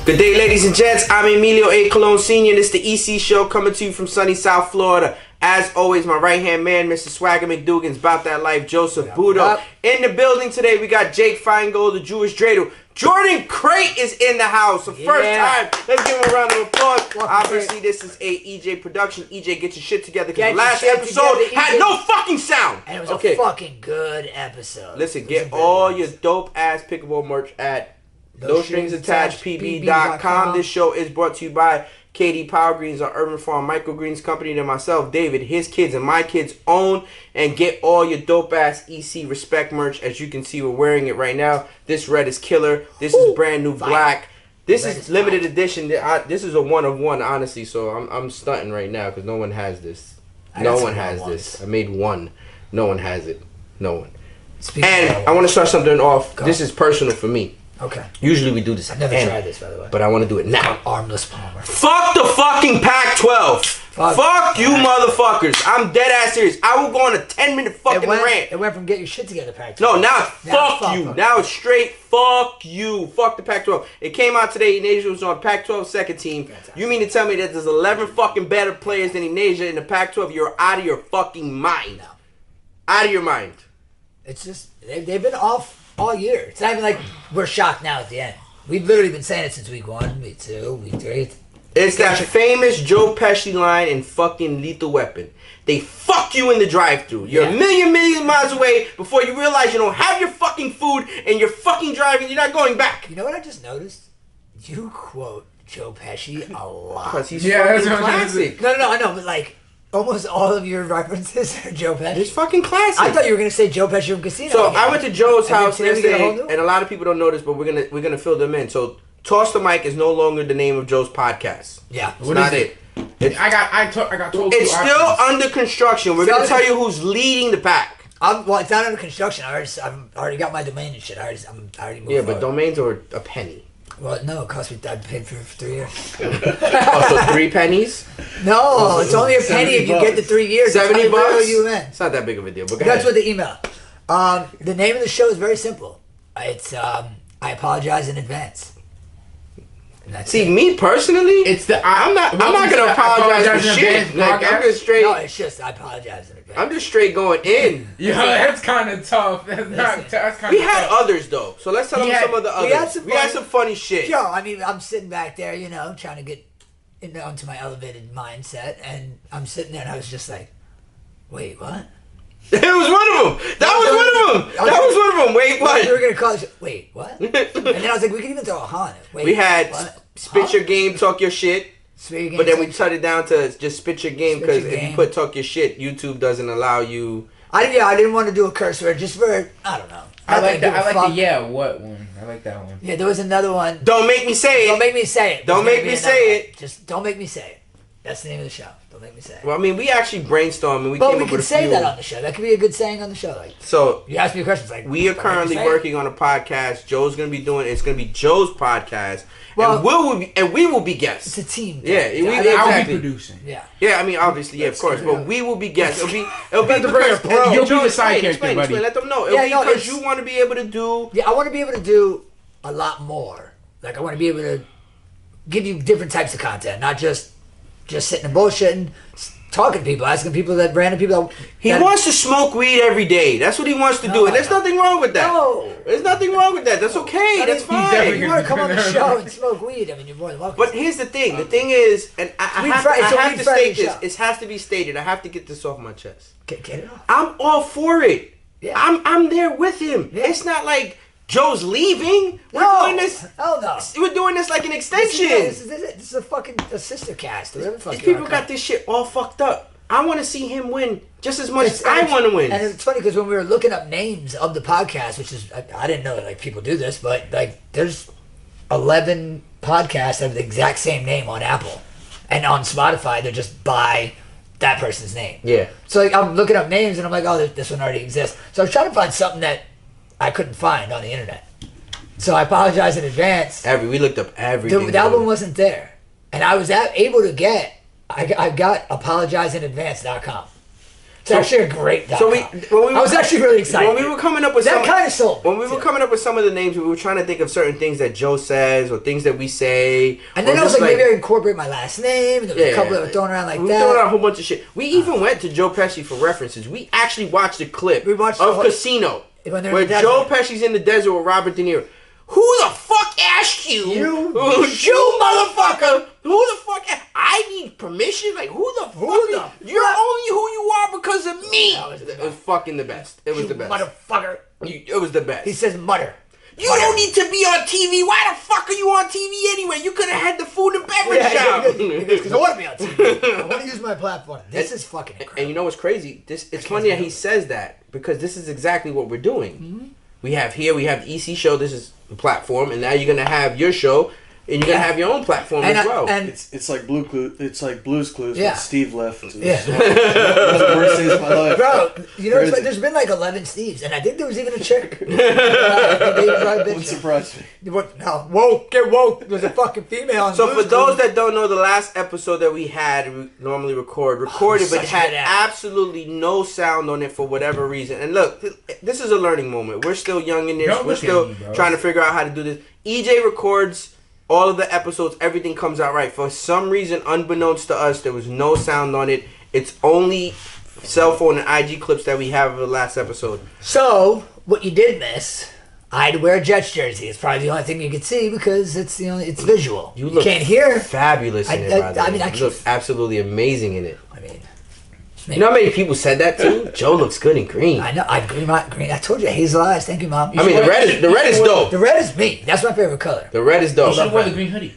Good day, ladies and gents. I'm Emilio A. Colón Sr. This is the EC Show coming to you from sunny South Florida. As always, my right-hand man, Mr. Swagger McDougan's about that life, Joseph Buto. In the building today, we got Jake Feingold, the Jewish dreidel. Jordan Crate is in the house. The first time. Let's give him a round of applause. Obviously, this is a EJ production. EJ, get your shit together because the last episode had no fucking sound. And it was a fucking good episode. Listen, get all your dope-ass pickleball merch at NoStringsAttachedPB.com. This show is brought to you by KD Power Greens, our urban farm microgreens company that myself, David, his kids, and my kids own. And get all your dope-ass EC Respect merch. As you can see, we're wearing it right now. This red is killer. This is brand new black. This is limited edition. This is a one of one, honestly. So I'm stunting right now because no one has this. No one has this. I made one. No one has it. No one. And I want to start something off. This is personal for me. Okay. Usually we do this. I've never tried this, by the way. But I want to do it now. Armless palmer. Fuck the fucking Pac-12. Fuck you motherfuckers. I'm dead ass serious. I will go on a 10-minute fucking rant. It went from get your shit together Pac-12. No, now fuck you. Now it's straight fuck you. Fuck the Pac-12. It came out today. Inasia was on Pac-12 second team. Fantastic. You mean to tell me that there's 11 fucking better players than Inasia in the Pac-12? You're out of your fucking mind. No. Out of your mind. It's just, they've been off all year. It's not even like we're shocked now at the end. We've literally been saying it since week 1, week 2, week 3. It's that famous Joe Pesci line in fucking Lethal Weapon. They fuck you in the drive-thru. You're a million miles away before you realize you don't have your fucking food and you're fucking driving. You're not going back. You know what I just noticed? You quote Joe Pesci a lot. Because he's fucking classic. No, I know, but like, almost all of your references are Joe Pesci. It's fucking classic. I thought you were gonna say Joe Pesci from Casino. So I went to Joe's house yesterday, and a lot of people don't know this, but we're gonna fill them in. So Toss the Mic is no longer the name of Joe's podcast. Yeah, it's not it. I got told. It's still under construction. We're gonna tell you who's leading the pack. Well, it's not under construction. I've already got my domain and shit. I already moved forward. But domains are a penny. Well, no, it cost me. I paid for 3 years. So 3 pennies? No, it's only a penny if you get the 3 years. $70? It's not that big of a deal. But that's what the email. The name of the show is very simple. It's I apologize in advance. See, me personally, I'm not gonna apologize for shit. Like, I'm just straight. No, it's just I apologize in advance. I'm just straight going in. Yeah, that's kind of tough. That's kind of tough. We had others though, so let's tell them some of the others. We had some funny shit. Yo, I mean, I'm sitting back there, trying to get onto my elevated mindset, and I'm sitting there, and I was just like, "Wait, what?" It was one of them. That was one of them. Wait, what? We were gonna call it. Wait, what? And then I was like, we could even throw a Han. Wait, we had spit your game, talk your shit. But then we cut it down to just spit your game because if you put talk your shit, YouTube doesn't allow you. I didn't want to do a curse word just for I don't know. I like the what one. I like that one. Yeah, there was another one. Don't make me say it. Don't make me say it. Don't make me say it. Just don't make me say it. That's the name of the show. Don't make me say it. Well, I mean, we actually brainstormed and we came up with a few. But we could say that on the show. That could be a good saying on the show. Like, so you ask me a question, it's like we are currently working on a podcast. Joe's gonna be doing. It's gonna be Joe's podcast. Well, and we will be guests. It's a team. Yeah, I'll be producing. Yeah. Yeah, I mean, obviously, of course, but we will be guests. It'll be because you'll be the side character, buddy. Let them know. It'll be because you want to be able to do. Yeah, I want to be able to do a lot more. Like, I want to be able to give you different types of content, not just sitting and bullshitting, talking to people, asking people random people. He wants to smoke weed every day. That's what he wants to do, and there's nothing wrong with that. No, there's nothing wrong with that. That's okay. That's fine. If you want to come on the show and smoke weed, I mean, you're more than welcome. But here's the thing. The thing is, and I have to state this. It has to be stated. I have to get this off my chest. Get it off. I'm all for it. Yeah. I'm there with him. Yeah. It's not like Joe's leaving. We're doing this. Hell no. We're doing this like an extension. This is a fucking sister cast. These people got this shit all fucked up. I want to see him win just as much as I want to win. And it's funny because when we were looking up names of the podcast, which is I didn't know that like people do this, but like there's 11 podcasts that have the exact same name on Apple, and on Spotify they're just by that person's name. Yeah. So like I'm looking up names and I'm like, oh, this one already exists. So I was trying to find something that I couldn't find on the internet. So I apologize in advance. We looked up everything. That one wasn't there. And I was able to get, I got apologizeinadvance.com. It's actually a great So I was actually really excited. When we were coming up with that kind of sold. When we were coming up with some of the names, we were trying to think of certain things that Joe says or things that we say. And then I was like, maybe I incorporate my last name. And there was a couple that were thrown around like we that. Throwing out a whole bunch of shit. We even went to Joe Pesci for references. We actually watched a clip of Casino where Joe Pesci's in the desert with Robert De Niro. Who the fuck asked you? You motherfucker! Who the fuck? I need permission? Like, who the fuck? You're only who you are because of me! It was fucking the best. It was the best. Motherfucker. It was the best. He says mutter. You don't need to be on TV. Why the fuck are you on TV anyway? You could have had the food and beverage shop. Because I want to be on TV. I want to use my platform. This is fucking incredible. And you know what's crazy? It's funny that he says that because this is exactly what we're doing. Mm-hmm. We have the EC show. This is the platform, and now you're gonna have your show, and you're gonna have your own platform as well. And it's like Blue's Clues. Yeah. When Steve left. Yeah. The worst days of my life. Bro, you know, there's been like 11 Steves, and I think there was even a chick. Wouldn't surprise me. No, woke, get woke. There's a fucking female on So for those that don't know, the last episode that we had, we normally recorded, but had absolutely no sound on it for whatever reason. And look, this is a learning moment. We're still young in this. We're still trying to figure out how to do this. EJ records all of the episodes. Everything comes out right. For some reason, unbeknownst to us, there was no sound on it. It's only cell phone and IG clips that we have of the last episode. So, what you did miss, I had to wear a Jets jersey. It's probably the only thing you could see because it's visual. You can't hear. Fabulous in it, by the way. You look absolutely amazing in it. I mean, you know how many people said that too? Joe looks good in green. I know. Green. I told you, hazel eyes. Thank you, Mom. I mean, the red is dope. The red is me. That's my favorite color. The red is dope. You should wear the green hoodie.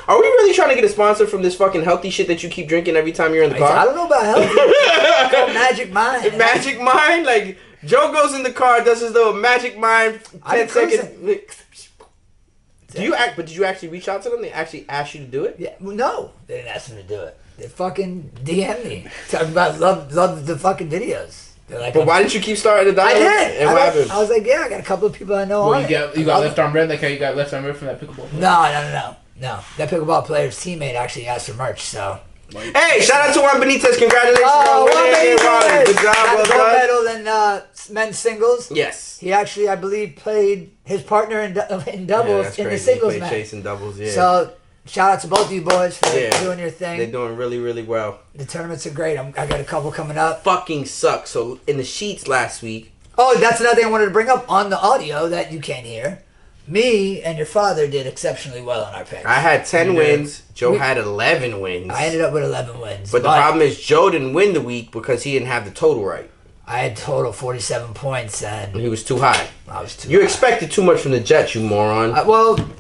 Are we really trying to get a sponsor from this fucking healthy shit that you keep drinking every time you're in the car? I don't know about healthy. It's called Magic Mind. Magic Mind? Like, Joe goes in the car, does his little Magic Mind 10 seconds. Did you actually reach out to them? They actually asked you to do it? Yeah. Well, no. They didn't ask me to do it. They fucking DM me. Talking about love the fucking videos. Like, but why didn't you keep starting the dialogue? I did. And what happened? I was like, yeah, I got a couple of people I know on you got left arm red, like how you got left arm red from that pickleball player? No. That pickleball player's teammate actually asked for merch, so. Hey, shout out to Juan Benitez. Congratulations on winning. Good job, well done. Gold medal in men's singles. Yes. He actually, I believe, played his partner in doubles in the singles match. Chasing doubles, yeah. So, shout out to both of you boys for doing your thing. They're doing really, really well. The tournaments are great. I got a couple coming up. Fucking sucks. So, in the sheets last week. Oh, that's another thing I wanted to bring up on the audio that you can't hear. Me and your father did exceptionally well on our picks. I had 10 wins. Joe had 11 wins. I ended up with 11 wins. But the problem is Joe didn't win the week because he didn't have the total right. I had total 47 points and he was too high. I was too high. You expected too much from the Jets, you moron.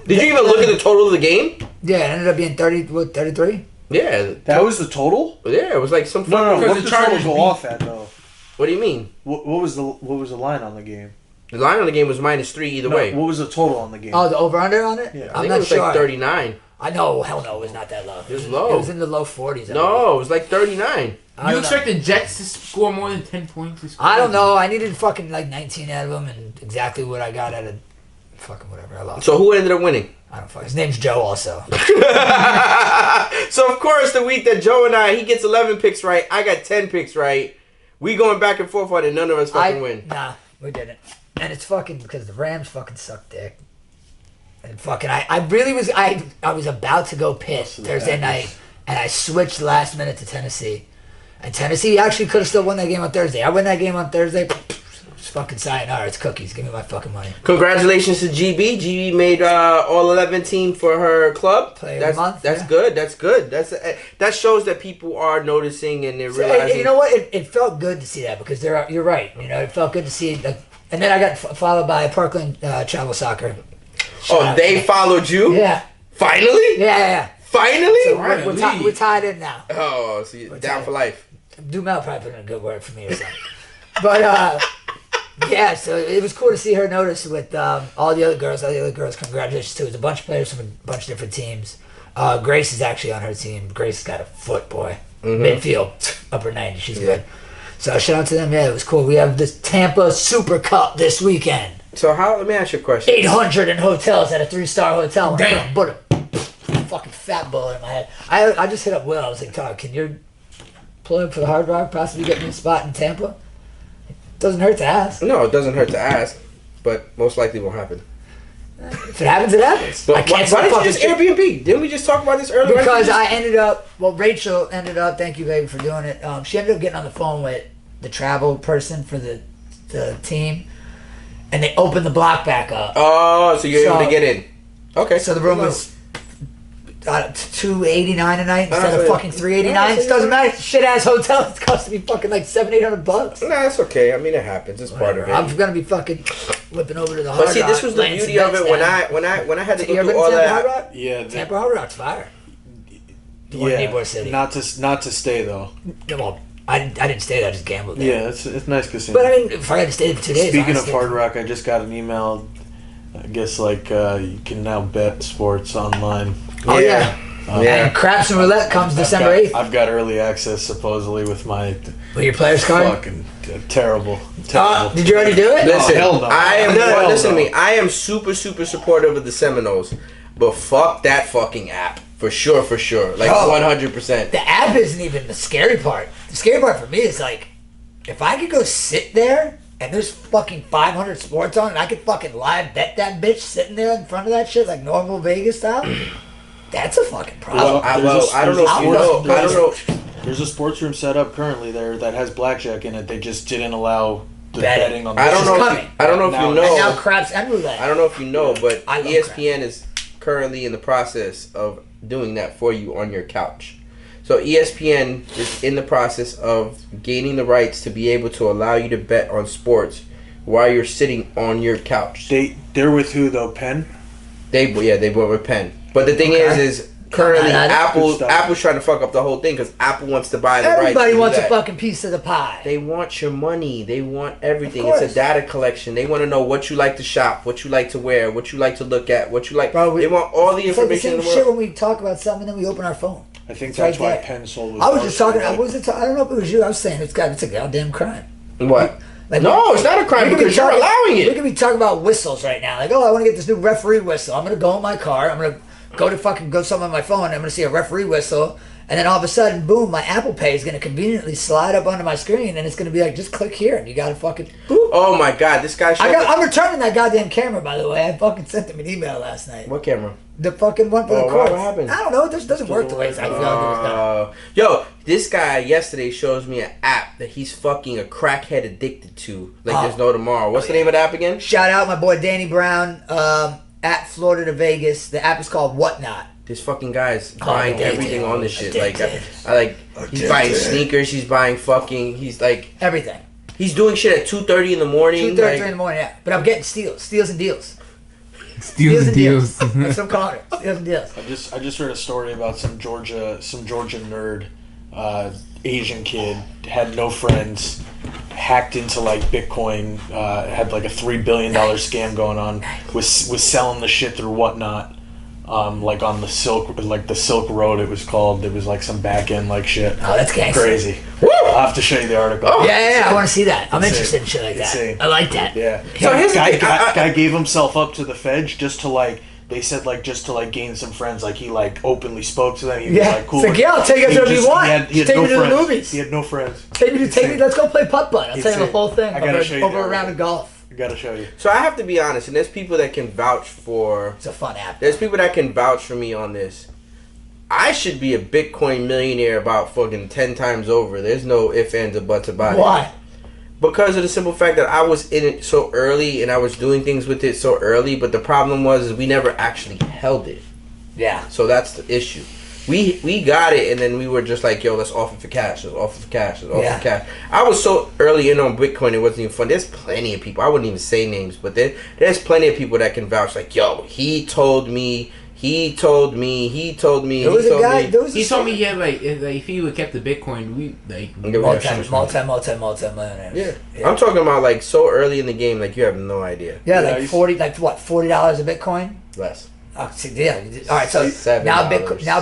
Did you even look at the total of the game? Yeah, it ended up being 33? Yeah. That was the total? Yeah, it was like some No, what did the total go off at, though? What do you mean? What was the line on the game? The line on the game was -3 either way. What was the total on the game? Oh, the over-under on it? Yeah. I think it was like 39. I know, hell no, it was not that low. It was low. It was in the low 40s. No, it was like 39. You expect the Jets to score more than 10 points? I don't know. I needed fucking like 19 out of them, and exactly what I got out of fucking whatever. I lost. So who ended up winning? I don't fuck. His name's Joe also. So of course the week that Joe and he gets 11 picks right, I got 10 picks right. We going back and forth on it, none of us fucking win. Nah, we didn't. And it's fucking because the Rams fucking suck dick. And fucking I really was I was about to go piss Thursday night, and I switched last minute to Tennessee. And Tennessee actually could have still won that game on Thursday. I win that game on Thursday. It's fucking sayonara. It's cookies. Give me my fucking money. Congratulations to GB. GB made all 11 team for her club. Player of the month. That's good. That's good. That shows that people are noticing and they're realizing. You know what? It felt good to see that because you're right. You know, it felt good to see. And then I got followed by Parkland Travel Soccer. They followed you? Yeah. Finally? Yeah. Finally? So we're tied in now. Oh, so you're down for life. Dumel probably put in a good word for me or something. But, yeah, so it was cool to see her notice with all the other girls. Congratulations to. It was a bunch of players from a bunch of different teams. Grace is actually on her team. Grace has got a foot, boy. Mm-hmm. Midfield, upper 90. She's good. So shout out to them. Yeah, it was cool. We have this Tampa Super Cup this weekend. So let me ask you a question. 800 in hotels at a 3-star hotel. Damn. Put a fucking fat bullet in my head. I just hit up Will. I was like, Todd, can your pull up for the Hard Rock, possibly get me a spot in Tampa? It doesn't hurt to ask. No, it doesn't hurt to ask, but most likely won't happen. If it happens, it happens. But why did you just Airbnb? Didn't we just talk about this earlier? Because Rachel ended up, thank you, baby, for doing it. She ended up getting on the phone with the travel person for the team, and they opened the block back up. Oh, so you're able to get in. Okay. So the room was $289 a night instead of fucking $389. It doesn't matter. It's a shit ass hotel. It's costing me fucking like $700-800. Nah, that's okay. I mean, it happens. It's part of it. I'm gonna be fucking whipping over to the Hard Rock. But see, this was the beauty of it when I had to go through all that. Yeah, Tampa Hard Rock's fire. Ybor City. Not to stay though. Well, I didn't stay there. I just gambled there. Yeah, it's nice casino. But I mean, if I had to stay for 2 days. Speaking of Hard Rock, I just got an email. I guess you can now bet sports online. Oh yeah. And Craps and Roulette comes December 8th. I've got early access supposedly with my with your player's card. Fucking terrible. Did you already do it? Listen, hell no. Listen to me. I am super supportive of the Seminoles, but fuck that fucking app for sure. Like 100%. The app isn't even the scary part. The scary part for me is like, if I could go sit there and there's fucking 500 sports on and I could fucking live bet that bitch sitting there in front of that shit like normal Vegas style. That's a fucking problem. I don't know if you know. I don't know. There's a sports room set up currently there that has blackjack in it. They just didn't allow the betting on. I don't know if you know. And now Craps and Roulette. I don't know if you know, but ESPN Craps. is currently in the process of doing that for you on your couch. So ESPN is in the process of gaining the rights to be able to allow you to bet on sports while you're sitting on your couch. They're with who though? Penn. They were with Penn. But the thing is currently Apple's trying to fuck up the whole thing because Apple wants to buy the rights. Everybody wants a fucking piece of the pie. They want your money. They want everything. It's a data collection. They want to know what you like to shop, what you like to wear, what you like to look at, what you like. Bro, they want all the information in the world. Shit when we talk about something, then we open our phone. I think that's why Penn sold. I was just talking. I don't know if it was you. I was saying it's a goddamn crime. What? No, it's not a crime because you're allowing it. We could be talking about whistles right now. Like, I want to get this new referee whistle. I'm gonna go in my car. I'm gonna go somewhere on my phone. I'm gonna see a referee whistle, and then all of a sudden, boom! My Apple Pay is gonna conveniently slide up onto my screen, and it's gonna be like, just click here, and you gotta fucking. Boop. Oh my god, this guy! I'm returning that goddamn camera, by the way. I fucking sent him an email last night. What camera? The fucking one for the courts. What happened? I don't know. It just doesn't work the way I feel like it was done. Yo, this guy yesterday shows me an app that he's fucking a crackhead addicted to. Like there's no tomorrow. What's the name of the app again? Shout out my boy Danny Brown at Florida to Vegas. The app is called Whatnot. This fucking guy is buying everything on this shit. He's buying sneakers. He's buying he's like everything. He's doing shit at 2:30 in the morning. 2:30 in the morning, yeah. But I'm getting steals and deals. Steals and deals. That's what I'm calling it. Steals and deals. I just heard a story about some Georgia nerd, Asian kid, had no friends, hacked into like Bitcoin, had like a $3 billion scam going on, was selling the shit through Whatnot, like on the Silk Road it was called. It was like some back end like shit. Oh, that's gangster. Crazy. I'll have to show you the article. Yeah, I want to see that. I'm interested in shit like that. Insane. I like that. Yeah. So his guy gave himself up to the feds just to like. They said just to gain some friends. Like he openly spoke to them. He was like cool. It's like, yeah, I'll take you wherever you want. He had take no me to friends. the movies. He had no friends. Take me. Let's go play putt-putt. I'll tell you the whole thing. I gotta show you over a round of golf. I gotta show you. So I have to be honest, and there's people that can vouch for. It's a fun app. There's people that can vouch for me on this. I should be a Bitcoin millionaire about fucking 10 times over. There's no ifs, ands, or buts about it. Why? Because of the simple fact that I was in it so early and I was doing things with it so early, but the problem was we never actually held it. Yeah. So that's the issue. We got it and then we were just like, yo, let's offer for cash. Let's offer for cash. Let's offer for cash. I was so early in on Bitcoin, it wasn't even fun. There's plenty of people. I wouldn't even say names, but there's plenty of people that can vouch. Like, yo, he told me. He told me. There was a guy. He told me, if he would kept the Bitcoin, we multi-millionaires. Yeah. I'm talking about like so early in the game, like you have no idea. Yeah, like $40 a Bitcoin. Less. Oh, yeah. All right, so $7. now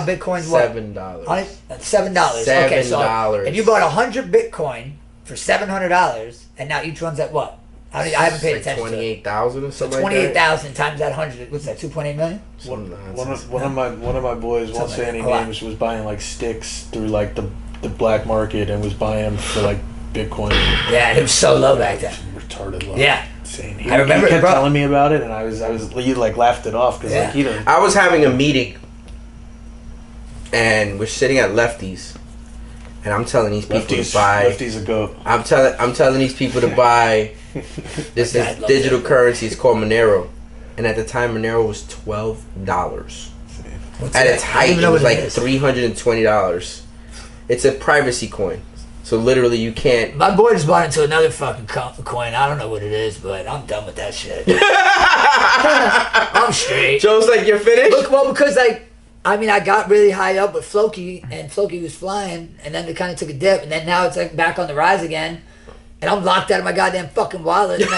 Bitcoin's what? $7. $7. Okay, so if you bought 100 Bitcoin for $700, and now each one's at what? I haven't paid attention. 28,000 or something. So 28,000 times that 100. What's that? 2.8 million. One of my boys, won't say any names, was buying like sticks through like the the black market and was buying them for like Bitcoin. Yeah, and it was so low back then. Retarded low. Yeah. Insane. I remember he kept bro. telling me about it, and I was he like laughed it off because like he didn't. I was having a meeting, and we're sitting at Lefties, and I'm telling these people to buy. Lefty's a goat. I'm telling these people to buy this digital currency. It's called Monero, and at the time Monero was $12. At its height, it was like $320. It's a privacy coin. So literally, you can't. My boy just bought into another fucking coin. I don't know what it is, but I'm done with that shit. I'm straight. Joe's like, you're finished? Look, well, because I got really high up with Floki, and Floki was flying, and then it kind of took a dip, and then now it's like back on the rise again, and I'm locked out of my goddamn fucking wallet. And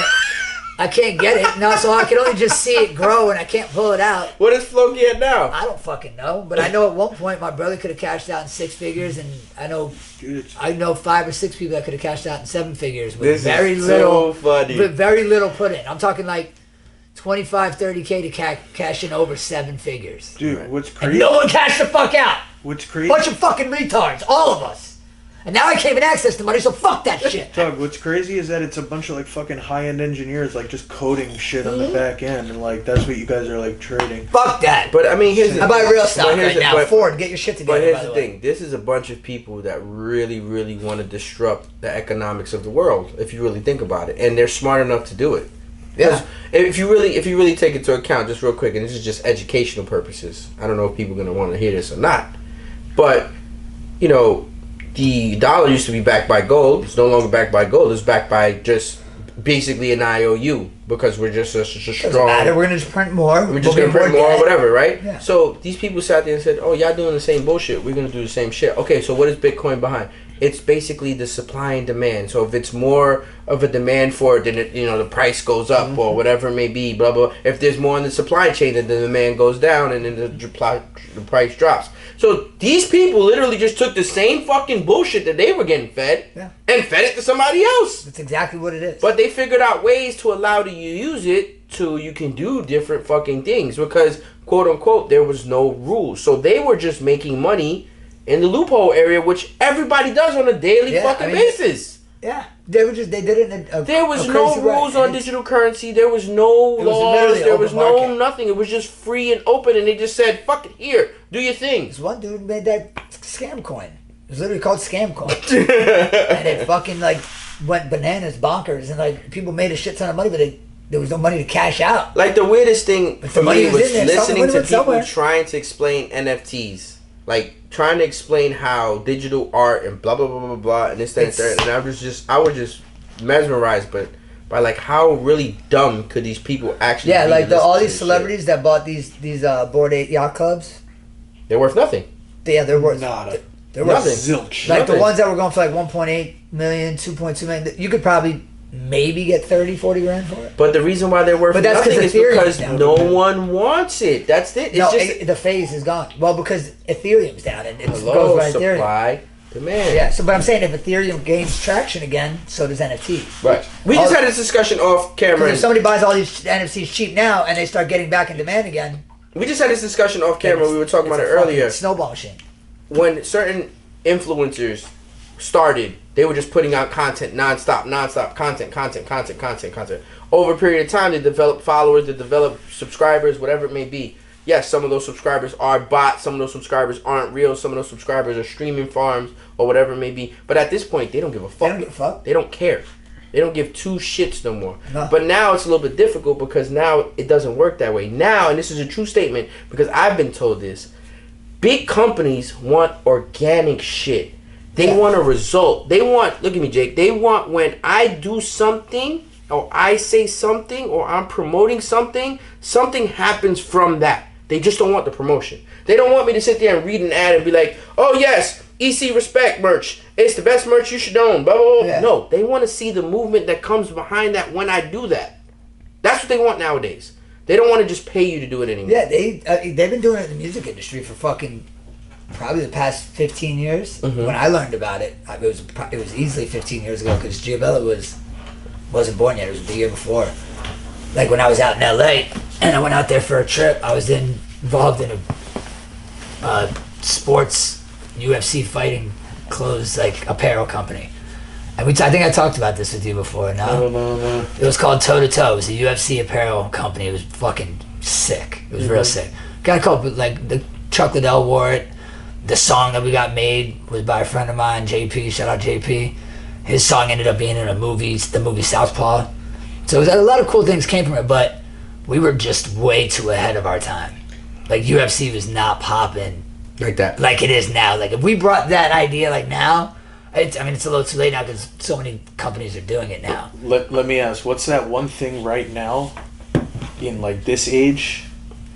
I can't get it. No, so I can only just see it grow, and I can't pull it out. What is Floki at now? I don't fucking know, but I know at one point my brother could have cashed out in 6 figures, and I know 5 or 6 people that could have cashed out in 7 figures with very little put in. I'm talking like 25, 30K to cash in over 7 figures. Dude, what's crazy? And no one cashed the fuck out. What's crazy? Bunch of fucking retards, all of us. And now I can't even access the money, so fuck that shit. Doug, what's crazy is that it's a bunch of like fucking high-end engineers like just coding shit on the back end, and like that's what you guys are like trading. Fuck that. But I mean, I buy real stock right now. Ford, get your shit together. But here's the thing: this is a bunch of people that really, really want to disrupt the economics of the world. If you really think about it, and they're smart enough to do it. Yeah. If you really take into account, just real quick, and this is just educational purposes. I don't know if people are gonna want to hear this or not, but you know. The dollar used to be backed by gold. It's no longer backed by gold. It's backed by just basically an IOU because we're just a strong. Doesn't matter. We're gonna just print more. We're just gonna print more or whatever, right? Yeah. So these people sat there and said, "Oh, y'all doing the same bullshit. We're gonna do the same shit." Okay, so what is Bitcoin behind? It's basically the supply and demand. So if it's more of a demand for it, then the price goes up or whatever it may be. Blah blah. If there's more in the supply chain, then the demand goes down and then the price drops. So these people literally just took the same fucking bullshit that they were getting fed and fed it to somebody else. That's exactly what it is. But they figured out ways to allow you to use it so you can do different fucking things because, quote unquote, there was no rules. So they were just making money in the loophole area, which everybody does on a daily basis. Yeah. They did it in there was no rules on digital currency. There was no laws. There was no nothing. It was just free and open, and they just said, "Fuck it, here, do your thing." This one dude made that scam coin. It was literally called scam coin, and it fucking like went bananas, bonkers, and like people made a shit ton of money, but there was no money to cash out. Like the weirdest thing for me was listening to people trying to explain NFTs. Like trying to explain how digital art and blah blah blah blah blah and this that and that, and I was just mesmerized, but by like how really dumb could these people actually? Yeah, like all these celebrities that bought these Bored Ape yacht clubs, they're worth nothing. Yeah, they're worth nada. They're worth zilch. Like the ones that were going for like 1.8 million, 2.2 million, you could probably maybe get 30, 40 grand for it. But the reason why they're worth nothing is because no one wants it. That's it. It's the phase is gone. Well, because Ethereum's down and it's goes by supply, demand. Yeah, so but I'm saying if Ethereum gains traction again, so does NFT. Right. We just had this discussion off camera. If somebody buys all these NFTs cheap now and they start getting back in demand again. We just had this discussion off camera. We were talking about it earlier. Snowball machine. When certain influencers started, they were just putting out content nonstop content. Over a period of time, they developed followers, they developed subscribers, whatever it may be. Yes, some of those subscribers are bots, some of those subscribers aren't real, some of those subscribers are streaming farms or whatever it may be. But at this point, they don't give a fuck. They don't give a fuck. They don't care. They don't give two shits no more. No. But now it's a little bit difficult because now it doesn't work that way. Now, and this is a true statement because I've been told this, big companies want organic shit. They want a result. They want, look at me, Jake. They want when I do something or I say something or I'm promoting something, something happens from that. They just don't want the promotion. They don't want me to sit there and read an ad and be like, oh, yes, EC Respect merch. It's the best merch you should own. Blah, blah, blah. Yeah. No, they want to see the movement that comes behind that when I do that. That's what they want nowadays. They don't want to just pay you to do it anymore. Yeah, they've been doing it in the music industry for fucking probably the past 15 years. Mm-hmm. When I learned about it, it was easily 15 years ago because Giabella wasn't born yet. It was the year before. Like when I was out in LA and I went out there for a trip, I was involved in a sports UFC fighting clothes like apparel company, and I think I talked about this with you before. No, No. it was called Toe to Toe. It was a UFC apparel company. It was fucking sick. It was real sick. Got a couple like the Chuck Liddell wore it. The song that we got made was by a friend of mine, JP. Shout out JP. His song ended up being in the movie Southpaw. So a lot of cool things came from it, but we were just way too ahead of our time. Like UFC was not popping like that, like it is now. Like if we brought that idea like now, it's a little too late now because so many companies are doing it now. Let me ask, what's that one thing right now in like this age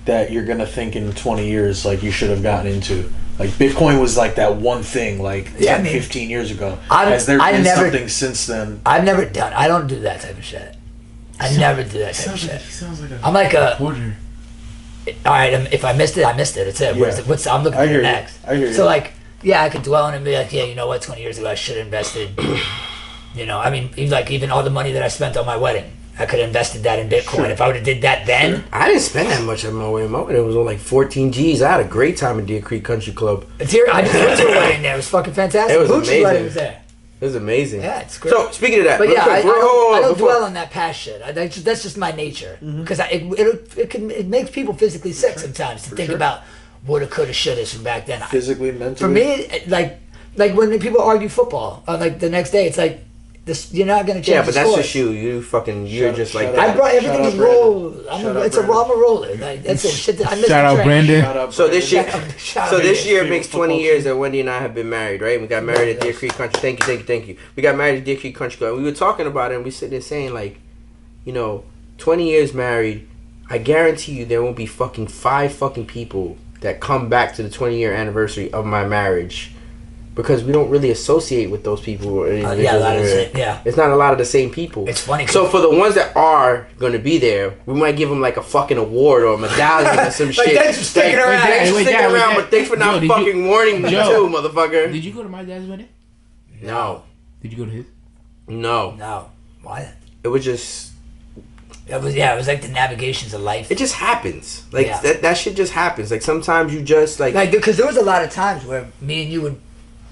that you're gonna think in 20 years like you should have gotten into? Like Bitcoin was like that one thing like 10, 15 years ago. Has there been something since then? I don't do that type of shit. I never do that type of shit. He sounds like I'm like a reporter. All right, if I missed it, I missed it. That's it. Yeah. I'm looking for the next. I hear you. So like, yeah, I could dwell on it and be like, yeah, you know what? 20 years ago, I should have invested. I mean, even all the money that I spent on my wedding, I could have invested that in Bitcoin. Sure. If I would have did that then. I didn't spend that much on my wedding. My wedding was on like 14 G's. I had a great time at Deer Creek Country Club. I just went to a wedding there. It was fucking fantastic. It was amazing. Wedding was there. It was amazing. Yeah, it's great. So speaking of that, but yeah, quick, I don't dwell on that past shit. That's just my nature because it makes people physically sick sometimes to think about woulda, coulda, shouldas from back then. Physically, mentally. For me, like when people argue football, like the next day, it's like this. You're not gonna change. Yeah, but that's scores. just you. You're just like that. I brought everything is roll. I'm a roller. Like, that's it. Shit. I Shout out Brandon. So this year makes 20 years that Wendy and I have been married, right? We got married at Deer Creek Country. Thank you. We got married at Deer Creek Country Club. We were talking about it, and we sitting there saying like, 20 years married. I guarantee you there won't be fucking 5 fucking people that come back to the 20-year anniversary of my marriage. Because we don't really associate with those people. It's not a lot of the same people. It's funny. So for the ones that are going to be there, we might give them like a fucking award or a medallion or some shit. Thanks for sticking around. Thanks for sticking around, but thanks for not fucking warning me too, motherfucker. Did you go to my dad's wedding? No. Did you go to his? No. Why? It was just... It was like the navigations of life. It just happens. Like that shit just happens. Like sometimes you just like because there was a lot of times where me and you would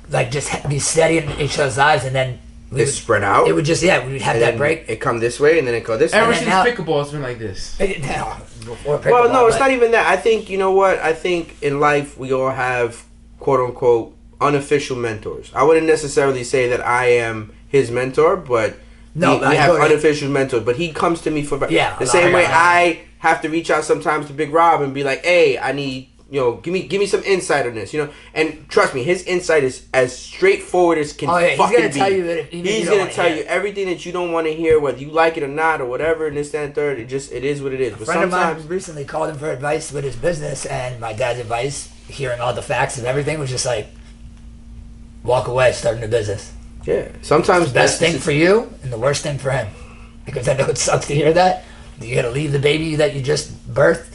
like just be steady in each other's eyes, and then we would spread out. It would just we'd have that break. It come this way, and then it go this way. Ever since pickleball, it's been like this. Well, no, it's not even that. I think you know what? I think in life we all have quote unquote unofficial mentors. I wouldn't necessarily say that I am his mentor, but we have unofficial mentors. But he comes to me for the same way I have to reach out sometimes to Big Rob and be like, "Hey, I need." Give me some insight on this, And trust me, his insight is as straightforward as can fucking be. He's gonna tell you everything that you don't want to hear, whether you like it or not, or whatever, and this, that, and third. It is what it is. A friend of mine recently called him for advice with his business, and my dad's advice, hearing all the facts and everything, was just like, walk away, start a new business. Yeah, sometimes the best thing for you and the worst thing for him. Because I know it sucks to hear that. You gotta leave the baby that you just birthed.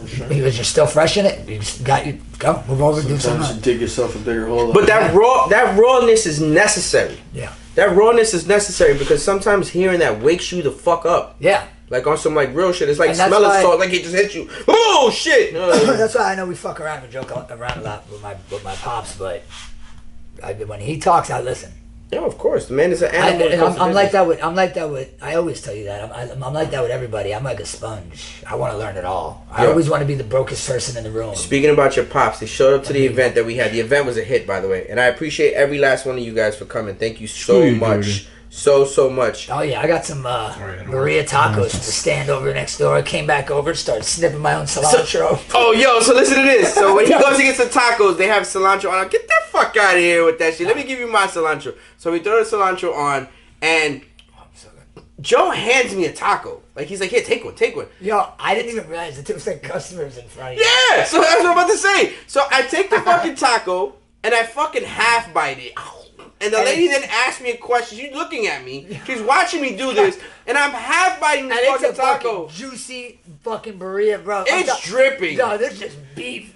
Sure. Because you're still fresh in it. You just go move over, do something. Sometimes you dig yourself a bigger hole. But that rawness is necessary. Yeah. That rawness is necessary because sometimes hearing that wakes you the fuck up. Yeah. Like on some like real shit. It's like smelling salt, like it just hit you. Oh shit! That's why I know we fuck around and joke around a lot with my pops, but when he talks, I listen. Yeah, of course. The man is an animal. I'm like that with. I always tell you that. I'm like that with everybody. I'm like a sponge. I want to learn it all. I always want to be the brokest person in the room. Speaking about your pops, they showed up to the event that we had. The event was a hit, by the way, and I appreciate every last one of you guys for coming. Thank you so much. So much. Oh yeah, I got some Maria tacos from the stand over next door. I came back over, started snipping my own cilantro. So listen to this. So when he goes to get some tacos, they have cilantro on. Get the fuck out of here with that shit. Let me give you my cilantro. So we throw the cilantro on, and Joe hands me a taco. Like he's like, here, take one. Yo, I didn't even realize that there was like customers in front of you. Yeah, so that's what I'm about to say. So I take the fucking taco and I fucking half bite it. And the lady then asked me a question. She's looking at me. She's watching me do this. And I'm half biting this fucking taco. Fucking juicy fucking burrito, bro. It's dripping. No, there's just beef.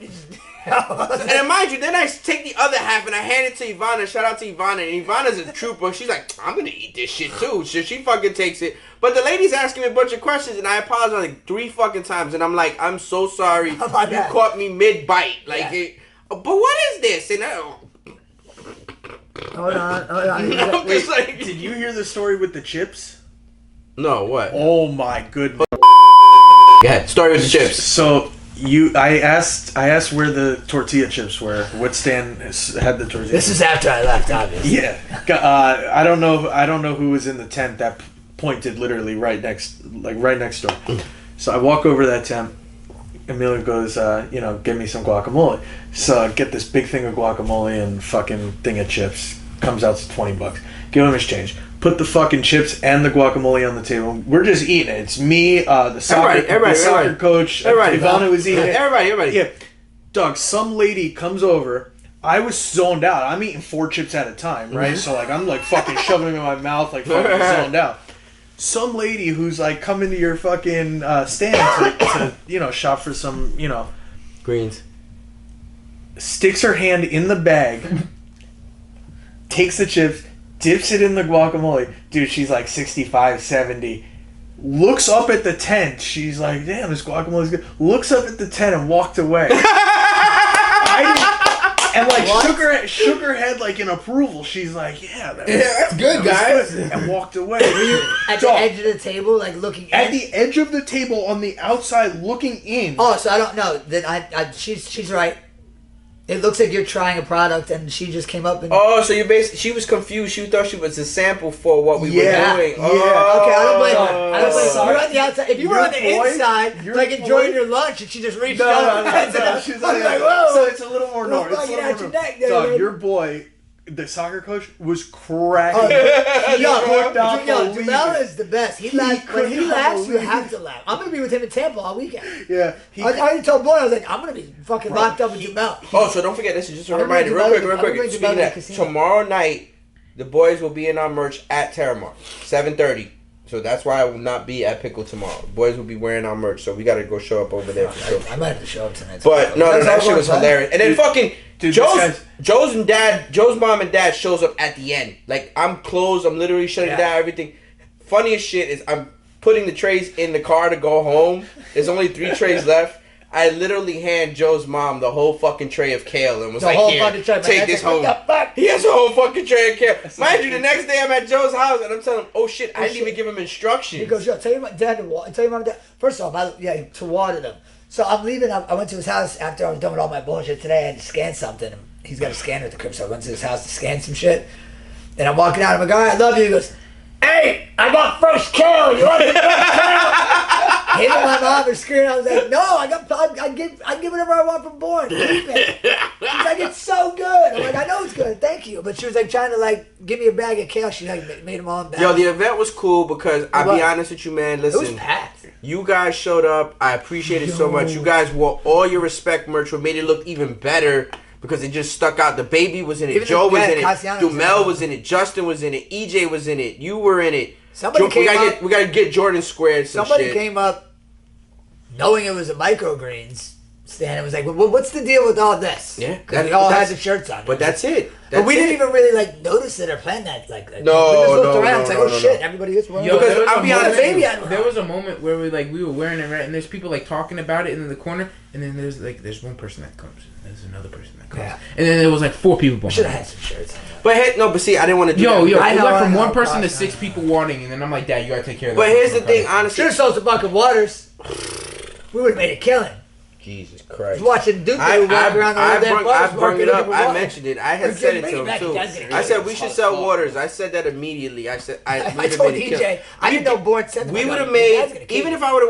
And mind you, then I take the other half and I hand it to Ivana. Shout out to Ivana. And Ivana's a trooper. She's like, I'm going to eat this shit too. So she fucking takes it. But the lady's asking me a bunch of questions. And I apologize like 3 fucking times. And I'm like, I'm so sorry. You caught me mid-bite. Like, but what is this? And Hold on. I'm just like, Did you hear the story with the chips? no, what? Oh my goodness. Go ahead. Story with the chips. So I asked where the tortilla chips were. What stand had the tortilla? This is after I left, obviously. Yeah. I don't know who was in the tent that pointed literally right next door. So I walk over to that tent. Emilio goes, give me some guacamole. So I get this big thing of guacamole and fucking thing of chips. Comes out to $20. Give him his change. Put the fucking chips and the guacamole on the table. We're just eating it. It's me, the soccer coach, Ivana was eating it. Everybody. Yeah. Doug, some lady comes over. I was zoned out. I'm eating 4 chips at a time, right? So like I'm like fucking shoving them in my mouth, like fucking zoned out. Some lady who's like coming to your fucking stand to shop for some, Greens. sticks her hand in the bag, takes the chips, dips it in the guacamole. Dude, she's like 65, 70. Looks up at the tent. She's like, damn, this guacamole's good. Looks up at the tent and walked away. And like shook her head like in approval. She's like, yeah, that's good, guys. Good. And walked away. At the edge of the table, like looking at the edge of the table on the outside, looking in. Oh, so I don't know. Then she's right. It looks like you're trying a product, and she just came up and. Oh, so she was confused. She thought she was a sample for what we were doing. Yeah. Oh. Okay, I don't blame her. You're on the outside. If you were on the inside, like enjoying your lunch, and she just reached out. No. She's like, whoa. So it's a little more normal. Dog, your boy, the soccer coach, was cracking. Jamel is the best. When he laughs, you have to laugh. I'm gonna be with him in Tampa all weekend. Yeah. I already told Boy, I was like, I'm gonna be fucking locked up with Jamel. Oh, so don't forget, this is just a reminder, real quick. Speaking of that, tomorrow night, the boys will be in our merch at Terramar, 7:30. So that's why I will not be at Pickle tomorrow. Boys will be wearing our merch, so we gotta go show up over there for sure. I might have to show up tonight. But no, that shit was hilarious. And then fucking Joe's mom and dad shows up at the end. Like, I'm closed. I'm literally shutting down everything. Funniest shit is I'm putting the trays in the car to go home. There's only 3 trays left. I literally hand Joe's mom the whole fucking tray of kale and was like, here, take this home. He has a whole fucking tray of kale. Mind you, the next day I'm at Joe's house and I'm telling him, oh shit, I didn't even give him instructions. He goes, yo, tell your mom and dad. First off, to water them. So I'm leaving. I went to his house after I was done with all my bullshit today. I had to scan something. He's got a scanner at the crib, so I went to his house to scan some shit. And I'm walking out. I'm like, all right, I love you. He goes, hey, I got fresh kale. You want the fresh kale? Him and my mom are screaming. I was like, no, I get whatever I want from Born. Keep it. She's like, it's so good. I'm like, I know it's good. Thank you. But she was like trying to like give me a bag of kale. She like made them all in bags. Yo, the event was cool because I'll be honest with you, man. Listen, it was packed. You guys showed up. I appreciate it so much. You guys wore all your respect merch, what made it look even better. Because it just stuck out. The baby was in it. Even Joe was in it. Cassiano Dumel was in it. Justin was in it. EJ was in it. You were in it. Somebody came up. We gotta get Jordan squared some Somebody shit. came up knowing it was a microgreens stand and was like, well, what's the deal with all this? Yeah. Because we all had the shirts on. But that's it. But we didn't even really like notice it or plan that. Like, no, we just looked around. It's like, oh no. shit, everybody is wearing it. Because I'll be honest, there was a moment where we were wearing it, right, and there's people like talking about it in the corner, and then there's one person that comes, and there's another person that comes, and then there was like 4 people behind. Should have had some shirts. But see, I didn't want to do that. It went from one person to 6 people wanting, and then I'm like, Dad, you gotta take care of that. But here's the thing, honestly. Should have sold some bucket waters. We would have made a killing. Jesus Christ. Watching Duke walk around I brought it up. I mentioned it. I had said it to him too. I said we should sell waters. I said that immediately. I said I told DJ. I didn't know Board said we would have made even if I would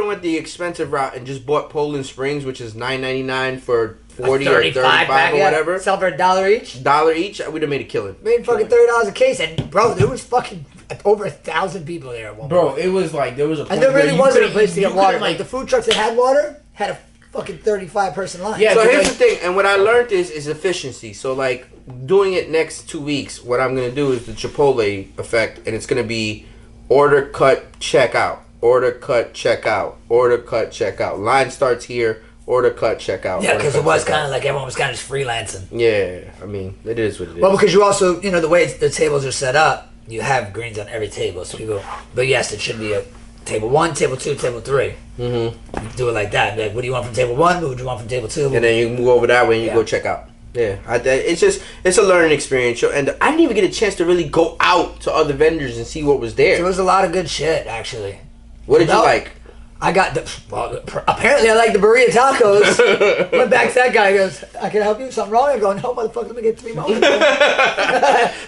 have went the expensive route and just bought Poland Springs, which is $9.99 for 40 or 35 or whatever. Sell for $1 each. $1 each. We'd have made a killing. Made fucking $30 a case, and bro, there was fucking over 1,000 people there at one point. Bro, it was like there was a point and there really wasn't a place to get water. Like the food trucks that had water had a fucking 35-person line. Yeah. So here's the thing, and what I learned is efficiency. So like doing it next 2 weeks, what I'm gonna do is the Chipotle effect, and it's gonna be order, cut, check out, order, cut, check out, order, cut, check out. Line starts here. Order, cut, check out. Yeah, because it was kind of like everyone was kind of just freelancing. Yeah, I mean, it is what it is. Well, because you also, the way the tables are set up, you have greens on every table. So people, but yes, it should be a table 1, table 2, table 3. Mm-hmm. You do it like that. Like, what do you want from table 1? What would you want from table 2? And then you move over that way and you go check out. Yeah, it's a learning experience, and I didn't even get a chance to really go out to other vendors and see what was there. There was a lot of good shit, actually. What did you like? I got apparently I like the burrito tacos. Went back to that guy, he goes, I can help you with something wrong? I go, no, motherfucker, let me get 3 more.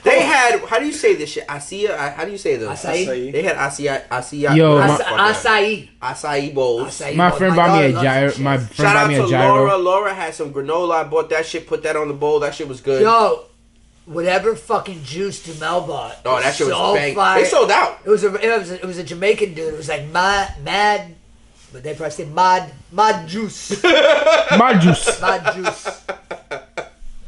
They had, how do you say this shit? Acai, how do you say this? Acai. They had acai. Yo, Acai bowls. Acai My bowls. friend My bought me a daughter gyro. loves that My shit. friend Shout bought out me to a gyro. Laura. Laura had some granola. I bought that shit, put that on the bowl. That shit was good. Yo, whatever fucking juice Dumel bought. Oh, that shit was so bang. fire. They sold out. It was a Jamaican dude. It was like mad, but they probably say mad juice. My juice. Mad juice.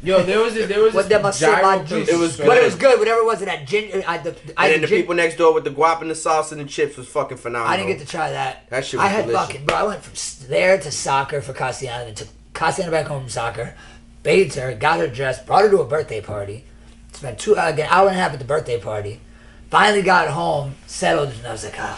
Yo, there was What that must say, gyro mad place. juice. It was But it good. was good. Whatever it was, that ginger. And then the people next door with the guap and the sauce and the chips was fucking phenomenal. I didn't get to try that. That shit was I had delicious. fucking, bro. I went from there to soccer for Cassiana, then took Cassiana back home from soccer, bathed her, got her dressed, brought her to a birthday party, spent an hour and a half at the birthday party, finally got home, settled, and I was like, I'm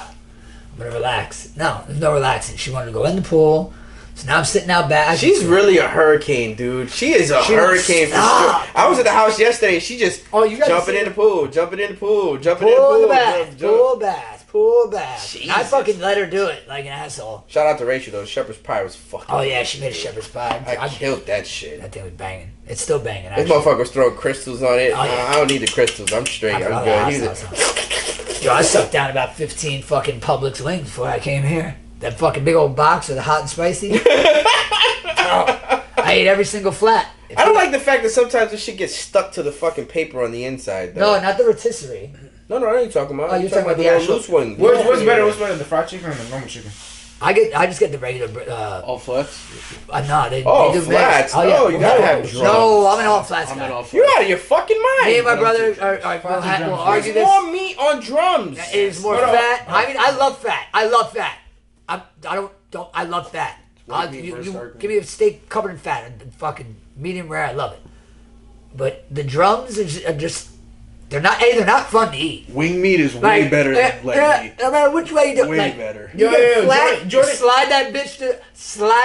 gonna relax. No, there's no relaxing. She wanted to go in the pool, so now I'm sitting out back. She's really a hurricane, dude. She is a hurricane for stop. sure. I was at the house yesterday. She just You gotta jumping see in the pool, jumping in the pool, jumping pool in in the the pool. bath, pool bath. And I Jesus. fucking let her do it like an asshole. Shout out to Rachel though. Shepherd's pie was fucking. Oh yeah, she made a shepherd's pie. I killed that shit. That thing was banging. It's still banging. This Actually. motherfucker was throwing crystals on it. Oh, yeah. I don't need the crystals. I'm straight. I I'm forgot good. that. Yo, I sucked down about 15 fucking Publix wings before I came here. That fucking big old box with the hot and spicy. Oh, I ate every single flat. I don't like the fact that sometimes this shit gets stuck to the fucking paper on the inside. Though. No, not the rotisserie. No, I know what you're talking about. Oh, you're talking about the little actual- loose one. What's better? What's better, the fried chicken or the normal chicken? I just get the regular. All flats. No, they Oh, they do flats. mix. Oh, yeah. No, you gotta have drums. No, I'm an all flats I'm guy. in all flats. You're out of your fucking mind. Me and my I don't brother do will argue There's this. more meat on drums. It is more Hold on. fat. I mean, I love fat. I love fat. What do you mean You first argument? give me a steak covered in fat and fucking medium rare. I love it. But the drums are just they're not fun to eat. Wing meat is way better than leg meat. No matter which way you do it. Way like, better. You Yo, get yo, flat, Jordan- slide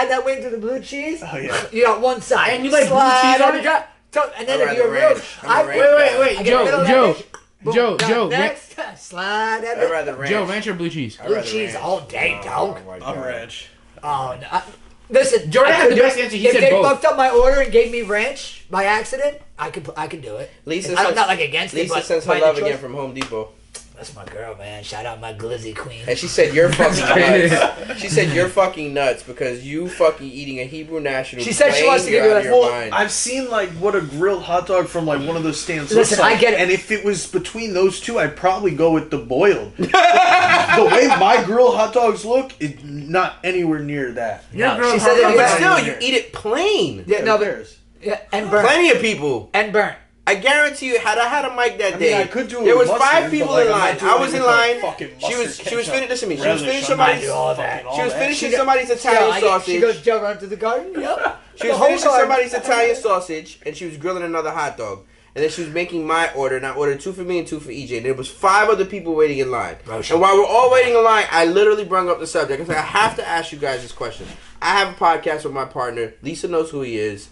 that wing to the blue cheese. Oh, yeah. You got one side. And you like blue slide cheese on the it? drop. And then I'd if you're rather real, ranch. I'm a ranch Wait, I get the middle of that Joe, bitch. Boom, Joe, done. Joe, Next, slide that. I'd bitch. rather ranch. Joe, ranch or blue cheese? I'd Blue rather cheese ranch. all day, dog. my I'm God. ranch. Oh, no. Listen, Jordan I had could the do best it. answer. He if said they both. fucked up my order and gave me ranch by accident, I could do it. I'm not like against it, Lisa but sends her by love the again choice- from Home Depot. That's my girl, man. Shout out my glizzy queen. And she said you're fucking nuts. She said you're fucking nuts because you fucking eating a Hebrew national. She said she wants to give you're you out a of your full- mind. I've seen like what a grilled hot dog from like one of those stands Listen, looks like, I get it. and if it was between those two, I'd probably go with the boiled. The way my grilled hot dogs look is not anywhere near that. No, she said that. But Yeah, still, you eat it plain. yeah, no, but There's. yeah, and burnt. Plenty of people. And burnt. I guarantee you, had I had a mic that I mean, day, I could do it there with was mustard, 5 people but, like, in I'm not line. doing I it was in with, like, line. fucking She was mustard, finishing. ketchup, Listen to me. She was relish, finishing I somebody's. do all that. fucking all She was that. finishing somebody's Italian She sausage. goes, Joe, run to the garden. Yep. She was The whole finishing garden. somebody's Italian sausage, and she was grilling another hot dog. And then she was making my order, and I ordered 2 for me and 2 for EJ. And there was 5 other people waiting in line. Bro, And while we're all waiting in line, I literally brought up the subject. I was like, I have to ask you guys this question. I have a podcast with my partner. Lisa knows who he is.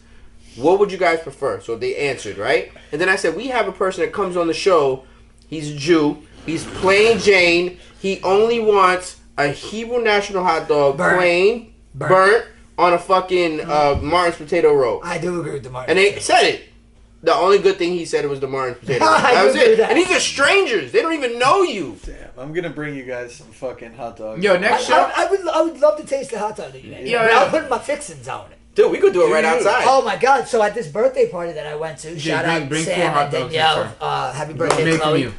What would you guys prefer? So they answered, right? And then I said, we have a person that comes on the show. He's a Jew. He's plain Jane. He only wants a Hebrew national hot dog, Burnt. plain, burnt, on a fucking Martin's potato roll. I do agree with the Martin. And they said it. The only good thing he said was the Martin's potato roll. I That was do agree it. with that. And these are strangers. They don't even know you. Damn, I'm gonna bring you guys some fucking hot dogs. Yo, next show. I would love to taste the hot dog that you made. Yeah, But yeah. I'll put my fixins on it. Dude, we could do it right outside. Oh my god! So at this birthday party that I went to, shout out bring 4 Sam hot and dogs Danielle. next Happy birthday, Made from Chloe. you.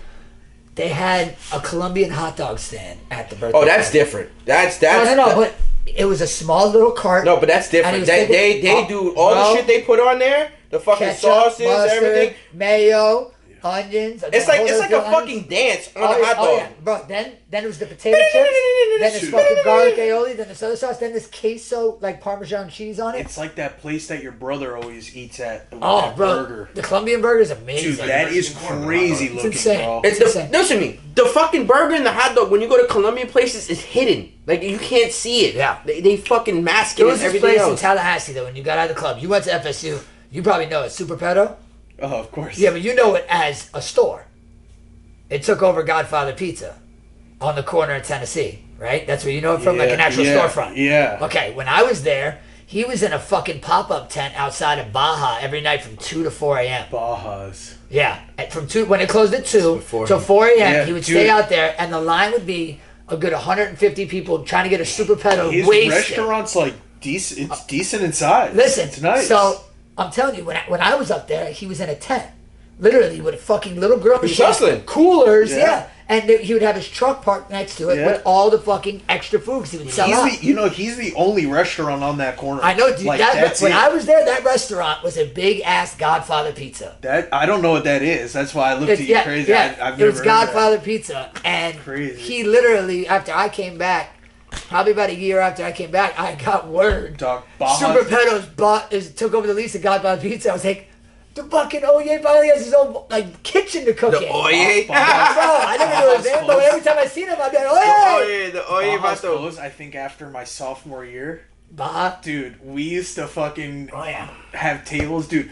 They had a Colombian hot dog stand at the birthday. Oh, that's party. different. That's No, but it was a small little cart. No, but that's And different. he was They taking- do all bro, the shit they put on there. The fucking ketchup, sauces, mustard, everything. mayo, onions. It's like a fucking dance on a hot dog. Yeah. Bro, then it was the potato chips, then this fucking garlic aioli, then this other sauce, then this queso, like Parmesan cheese on it. It's like that place that your brother always eats at. With Oh, that bro, burger. the Colombian burger is amazing. Dude, that is crazy looking, insane. bro. It's Listen. listen to me. The fucking burger and the hot dog, when you go to Colombian places, is hidden. Like, you can't see it. Yeah. They fucking mask it There was and this everything place in else. Tallahassee that when you got out of the club, you went to FSU, You probably know it, Super Pedo. Oh, of course. Yeah, but you know it as a store. It took over Godfather Pizza on the corner in Tennessee, right? That's where you know it from, like an actual storefront. Yeah. Okay, when I was there, he was in a fucking pop-up tent outside of Baja every night from 2 to 4 a.m. Bajas. Yeah, from 2 when it closed at 2 Before till 4 a.m. Yeah, he would dude. stay out there, and the line would be a good 150 people trying to get a Super Pedo His wasted. restaurant's like decent. It's decent in size. Listen, it's nice. so I'm telling you, when I was up there, he was in a tent, literally with a fucking little girl was machine, hustling. coolers, Yeah. and he would have his truck parked next to it Yeah. with all the fucking extra food because he would sell out. He's the only restaurant on that corner. I know, dude. Like, When it. I was there, that restaurant was a big ass Godfather Pizza. That I don't know what that is. That's why I looked at you crazy. I've it never was heard Godfather Pizza, and Crazy. he literally, after I came back, probably about a year after I came back, I got word. Dog, Bajas. Super Pedos took over the lease of Godfather Pizza. I was like, the fucking Oye finally has his own like kitchen to cook The in. Oye. Bro, I never knew his name, but every time I seen him, I'd be like, Oye! The Oye Bajas Vato. closed, I think after my sophomore year. Baja. Dude, we used to fucking Oh, yeah. have tables, dude.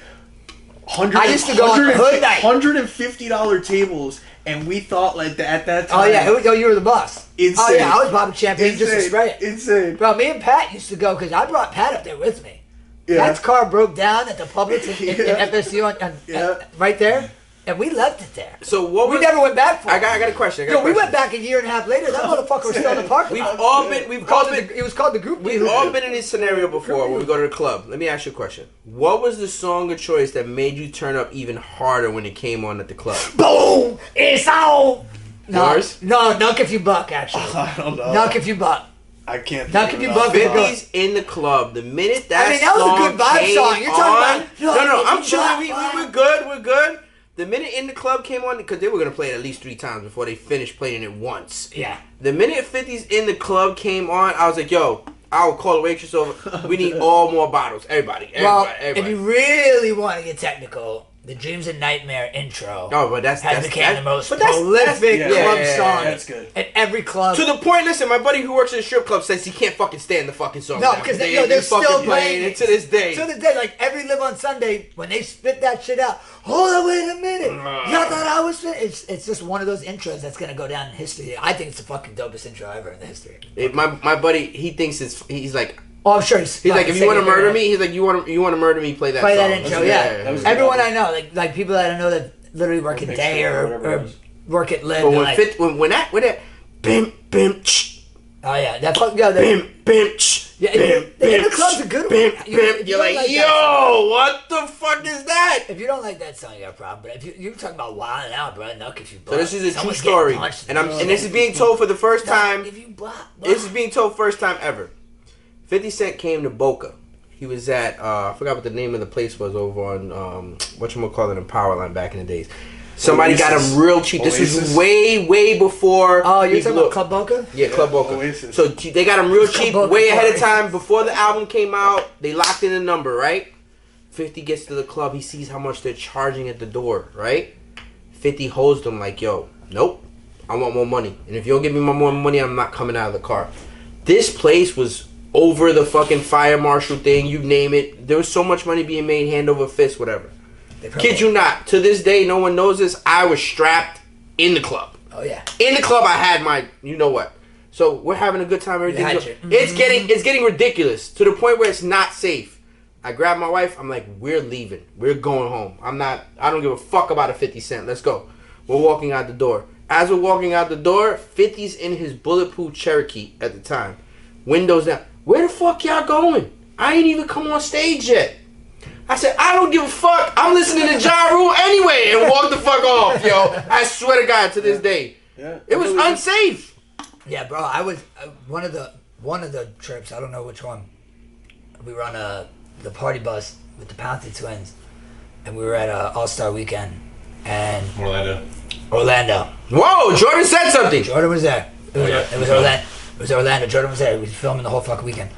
I used to go on hood night. $150 tables, and we thought like that at that time. Oh, yeah. You were the boss. Insane. Oh, yeah. I was popping champagne just to Insane. spray it. Insane. Bro, me and Pat used to go because I brought Pat up there with me. Yeah. Pat's car broke down at the Publix in Yeah. FSU Yeah. right there, and we left it there. So what We was? never went back for it. I got a question. Yo, we went back a year and a half later. That motherfucker was still in the parking We've lot. all been. It was called the group. We've all been in this scenario before when we go to the club. Let me ask you a question. What was the song of choice that made you turn up even harder when it came on at the club? Boom! It's on! Yours? No, Nuck If You Buck, actually. I don't know. Nuck If You Buck. I can't. Now, think can of you it bump off it? the top. 50s in the club. The minute that I mean, that was a song good vibe came song. You're talking on, about- no, I'm If chilling. you We're good. We're good. The minute In the Club came on, because they were gonna play it at least 3 times before they finished playing it once. Yeah. The minute 50s In the Club came on, I was like, yo, I'll call the waitress over. We need all more bottles. Everybody. Well, Everybody. if you really want to get technical, the Dreams and Nightmare intro Oh, but that's became the most but that's- prolific yeah, club yeah, song that's good. at every club. to the point. Listen, my buddy who works at a strip club says he can't fucking stand the fucking song. No, now, because they they're fucking still playing it to this day. To this day, like every Live on Sunday, when they spit that shit out, hold on, wait a minute. Y'all thought I was fit? It's just one of those intros that's gonna go down in history. I think it's the fucking dopest intro ever in the history. My buddy, he thinks he's like, Oh, I'm sure he's like, if you want to murder me, he's like, you want to murder me, play that Play song. that intro, That was good. Everyone I know, like people that I know that literally work at Mixtape Day or whatever it or was. work at Live. But they're when like, when that bim bim ch, oh yeah, that fuck yeah, bim bim ch, Yeah, bim the bim club's a good bim one. bim, If you you're don't like, that yo, song- what the fuck is that? If you don't like that song, you got a problem. But if you're talking about Wild Out, bro, Nuck If You Buck. So this is a true Someone's story, getting punched in and the this is being told for the first Nuck time. If You Buck. This is being told first time ever. 50 Cent came to Boca. He was at I forgot what the name of the place was over on whatchamacallit in Powerline back in the days. Somebody got Oasis. him real cheap. This was Oasis. way before. Oh, you're he talking blew about Club Boca? Yeah, Club Boca. Oasis. So they got him real cheap, Boca way ahead of Oasis. time. Before the album came out, they locked in a number, right? 50 gets to the club. He sees how much they're charging at the door, right? 50 holds them like, yo, nope, I want more money. And if you don't give me more money, I'm not coming out of the car. This place was over the fucking fire marshal thing, you name it. There was so much money being made hand over fist, whatever. Kid you not. To this day, no one knows this. I was strapped in the club. Oh yeah. In the club, I had my, you know what. So we're having a good time. Everything's had good. your- It's getting ridiculous to the point where it's not safe. I grab my wife. I'm like, we're leaving. We're going home. I don't give a fuck about a 50 Cent. Let's go. We're walking out the door. As we're walking out the door, 50's in his bulletproof Cherokee at the time. Windows down. Where the fuck y'all going? I ain't even come on stage yet. I said, I don't give a fuck. I'm listening to Ja Rule anyway, and walk the fuck off, yo. I swear to God, to this day. Yeah. It was unsafe. Yeah, bro. I was one of the trips. I don't know which one. We were on the party bus with the Pouncey twins, and we were at All Star Weekend, and Orlando. Whoa, Jordan said something. Jordan was there. It was Orlando. It was Orlando. Jordan was there. We was filming the whole fucking weekend.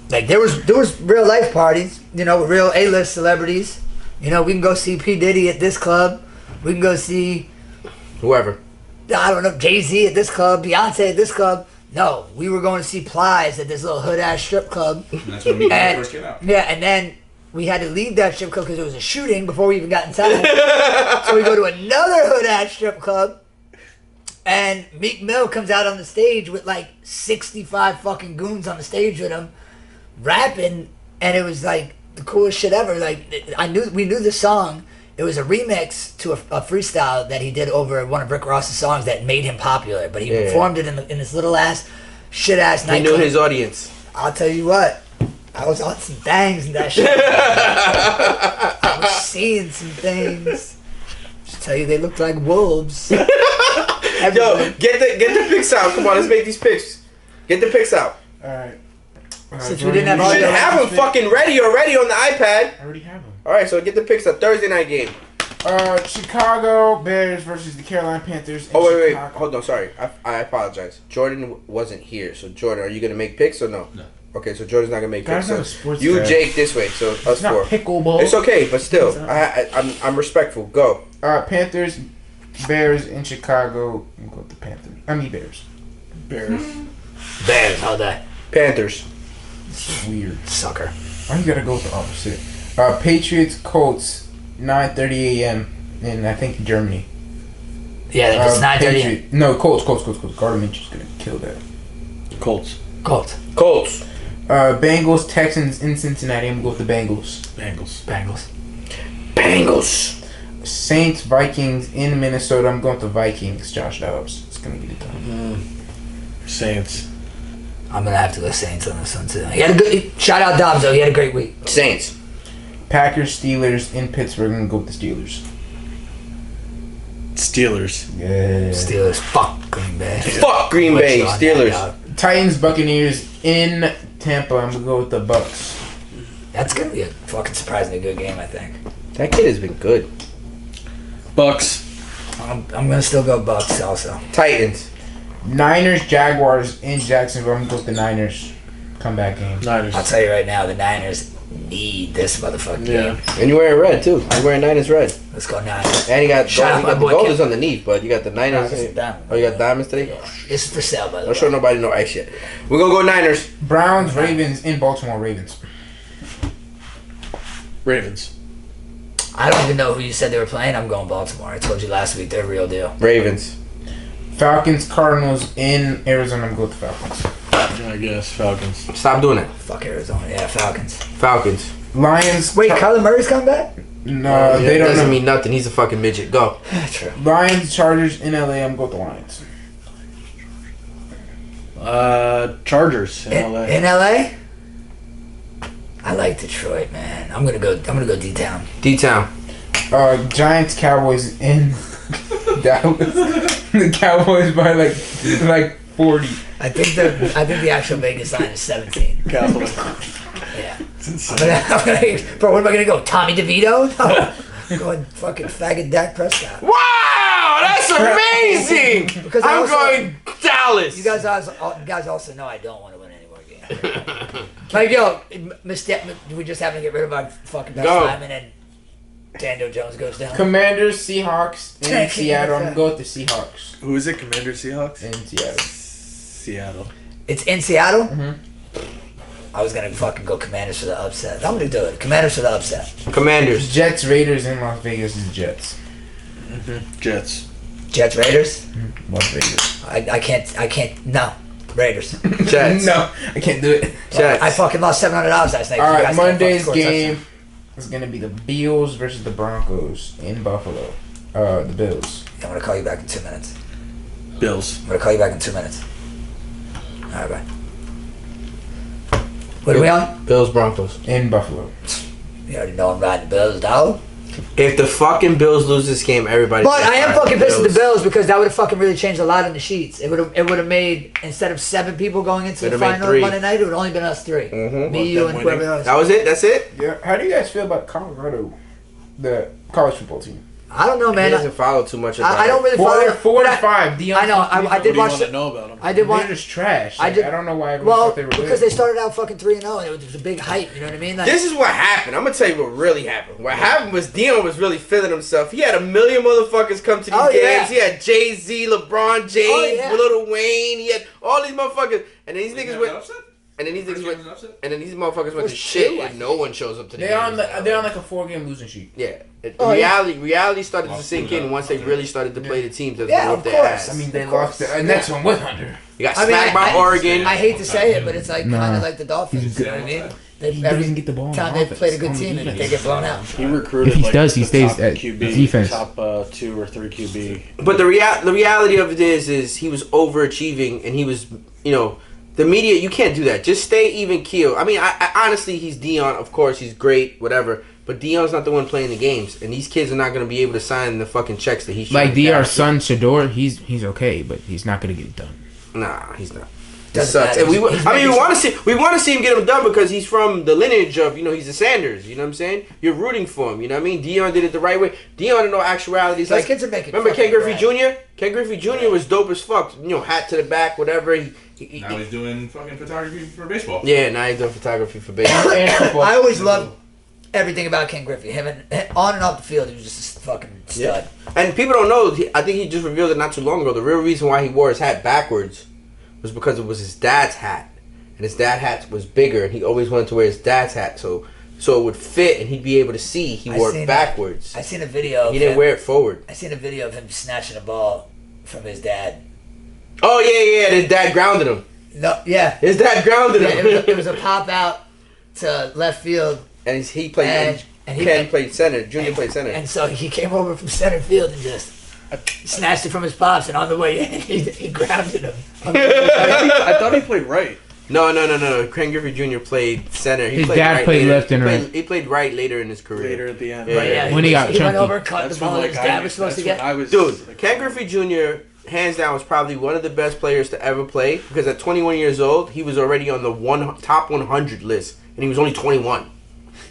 Like there was real life parties, you know, with real A-list celebrities. You know, we can go see P. Diddy at this club. We can go see, Whoever. I don't know, Jay-Z at this club, Beyonce at this club. No, we were going to see Plies at this little hood ass strip club. And that's when we first came out. Yeah, and then we had to leave that strip club because there was a shooting before we even got inside. So we go to another hood-ass strip club, and Meek Mill comes out on the stage with like 65 fucking goons on the stage with him, rapping, and it was like the coolest shit ever. Like we knew the song. It was a remix to a freestyle that he did over one of Rick Ross's songs that made him popular. But he performed it in this little ass, shit ass nightclub. He knew his audience. I'll tell you what, I was on some things in that shit. I was seeing some things. Just tell you, they looked like wolves. Yo, get the pics out. Come on, let's make these pics. Get the pics out. All right. Since we didn't have You should have them fucking ready already on the iPad. I already have them. All right, so get the pics up. Thursday night game. Chicago Bears versus the Carolina Panthers. Oh wait, Chicago. hold on. Sorry, I apologize. Jordan wasn't here, so Jordan, are you gonna make picks or no? No. Okay, so Jordan's not gonna make Guys, picks. I'm a So sports you, guy. Jake, this way. So us It's not four. pickleball. It's okay, but still, I'm respectful. Go. Panthers, Bears in Chicago. We'll go with the Panthers. I mean Bears. Bears. Bears all day. Panthers. Weird. Sucker. Why you gotta go with the opposite? Patriots, Colts, 9:30 a.m. in I think Germany. Yeah, it's 9:30. Patriot- No, Colts. Gardner Minshew's gonna kill that. Colts. Colts. Bengals, Texans in Cincinnati. I'm gonna go with the Bengals. Bengals. Saints, Vikings in Minnesota. I'm going with the Vikings. Josh Dobbs. It's gonna get it done. Saints. I'm gonna have to go Saints on this one too. He had a good shout out Dobbs though. He had a great week. Saints. Packers, Steelers in Pittsburgh. I'm gonna go with the Steelers. Steelers. Yeah. Steelers. Fuck Green Bay. Fuck Green Bay. What's on Steelers. that, dog? Titans, Buccaneers in Tampa. I'm gonna go with the Bucks. That's gonna be a fucking surprisingly good game, I think. That kid has been good. Bucks. I'm gonna still go Bucks also. Titans. Niners, Jaguars in Jacksonville. I'm gonna go with the Niners. Comeback game. Niners. I'll tell you right now, the Niners need this motherfucking game. And you're wearing red too. I'm wearing Niners red. Let's go Niners. And you got Shout out you my got the boy gold Kim. is underneath, but you got the Niners. This is diamond. Oh, you got diamonds today? This is for sale, by the Don't way. show nobody no ice yet. We're gonna go Niners. Browns, Ravens in Baltimore. Ravens. Ravens. I don't even know who you said they were playing. I'm going Baltimore. I told you last week they're a real deal. Ravens. Falcons, Cardinals in Arizona. I'm going with the Falcons. I guess Falcons. Stop doing that. Fuck Arizona. Yeah, Falcons. Falcons. Lions. Wait, Kyler Murray's coming back? No, they It don't doesn't know. mean nothing. He's a fucking midget. Go. True. Lions, Chargers in LA. I'm going with the Lions. Chargers in LA. In LA? I like Detroit, man. I'm gonna go D-Town. D-Town. Giants, Cowboys in Dallas. The Cowboys by like 40. I think the actual Vegas line is 17. Cowboys. Yeah. It's insane. Bro, what am I gonna go? Tommy DeVito? No. I'm going fucking faggot Dak Prescott. Wow, that's amazing. Because I I'm also- going Dallas. You guys also know I don't want to win any more games. Like, yo, we just have to get rid of our fucking best Go. lineman and Daniel Jones goes down. Commanders, Seahawks in Can't Seattle. I'm keep going to go with the Seahawks Who is it? Commander Seahawks? in Seattle. Seattle. It's in Seattle? Mhm. I was going to fucking go Commanders for the upset. I'm going to do it. Commanders for the upset. Commanders. Jets, Raiders in Las Vegas is Jets. Jets. Jets, Raiders? Las Vegas. I can't, no. Raiders. Jets. No, I can't do it. Jets. I fucking lost $700 last night. All You right, guys can't Monday's fucking score a game touchdown. is going to be the Bills versus the Broncos in Buffalo. The Bills. I'm going to call you back in 2 minutes. Bills. I'm going to call you back in 2 minutes. All right, bye. What are we on? Bills, Broncos. In Buffalo. You already know I'm riding the Bills, dog. If the fucking Bills lose this game, everybody. But I am fucking pissed at the Bills because that would have fucking really changed a lot in the sheets. It would have made, instead of 7 people going into the Would've made final 3. Monday night, it would have only been us 3. Mhm. Me, you, them and winning. whoever else. That was it. That's it. Yeah. How do you guys feel about Colorado, the college football team? I don't know, He man. doesn't follow too much. About I don't really Four, follow. four but and five. Deion I know. I What did do you watch. want to know about them? I did They're watch. just trash. I Like, did- I don't know why everyone Well, thought they were because good. they started out fucking 3-0 and it was a big hype. You know what I mean? Like, This is what happened. I'm gonna tell you what really happened. What happened was Dion was really feeling himself. He had a million motherfuckers come to these Oh, games. yeah. He had Jay-Z, LeBron James, Oh, yeah. Lil Wayne. He had all these motherfuckers, and then these niggas went. And then these First niggas game went, was an upset? and then these motherfuckers went Was to shit, two, I and no one shows up to the They're on games. they're on like a 4-game losing streak. Yeah. Oh, yeah. Reality started to Lost sink two in up. once they really started to play the teams that Yeah, whooped of their course. ass. I mean, they Of lost course. the next one with Hunter. You got I mean, smacked by Oregon. I hate to say it, but it's like Nah. kind of like the Dolphins. You know what I mean? He doesn't get the ball. Time they've played a good team and they get blown out. He recruited If he like does, he the stays top at QB, defense. top 2 or 3 QB. But the reality of it is he was overachieving, and he was, the media, you can't do that. Just stay even keel. I mean, I honestly, he's Dion. Of course, he's great, whatever. But Dion's not the one playing the games, and these kids are not going to be able to sign the fucking checks that he's Like trying to Dr's cash. son Shador, he's okay, but he's not gonna get it done. Nah, he's not. It Doesn't sucks. matter. And we He's want to see him get him done because he's from the lineage of he's a Sanders. You know what I'm saying? You're rooting for him. You know what I mean? Dion did it the right way. Dion in no actuality is Those like kids are making remember Ken fucking Griffey bread. Jr. Ken Griffey Jr. was dope as fuck. Hat to the back, whatever. Now he's doing fucking photography for baseball. Yeah, now he's doing photography for baseball. I always loved everything about Ken Griffey. Him and on and off the field, he was just a fucking stud. Yeah. And people don't know. I think he just revealed it not too long ago. The real reason why he wore his hat backwards was because it was his dad's hat, and his dad's hat was bigger, and he always wanted to wear his dad's hat so it would fit, and heuld be able to see. He wore it backwards. I seen a video. He didn't wear it forward. I seen a video of him snatching a ball from his dad. Oh yeah. His dad grounded him. No, yeah. His dad grounded Yeah, him. it was a pop out to left field. And he played. And he Ken played center. Junior played center. And so he came over from center field and just snatched it from his pops. And on the way in, he grounded him. I thought he played right. No. Ken Griffey Jr. played center. He His played dad right played later. left and He played- right. He played right later in his career. Later at the end. Yeah, right. yeah. When he got went chunky. over, caught That's the ball when that like his dad was supposed to that's when get. I was Dude, Ken Griffey Jr. hands down was probably one of the best players to ever play because at 21 years old, he was already on the top 100 list, and he was only 21.